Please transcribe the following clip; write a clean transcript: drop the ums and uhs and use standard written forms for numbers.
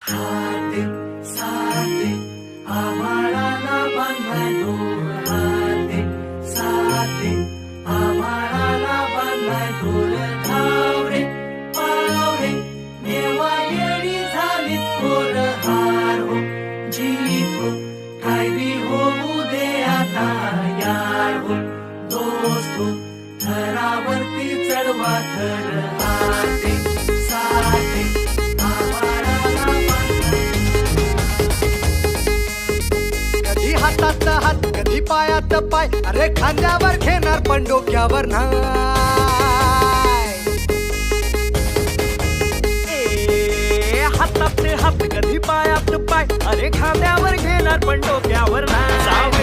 हाते साते आभाळाला बांधलाय दोर, हाते साते आभाळाला बांधलाय दोर. धावरे पावरे नेवा येडी झाली थोर. हार हो जीत हो काय बी होऊ दे आता यार हो दोस्त हो थरावरती चढवा थर. हाते साते आभाळाला बांधलाय. कधी हातात हात कधी पायात पाय, अरे खांद्यावर घेणार पण डोक्यावर नाही. हातात हात कधी पायात पाय, अरे खांद्यावर घेणार पण डोक्यावर नाही.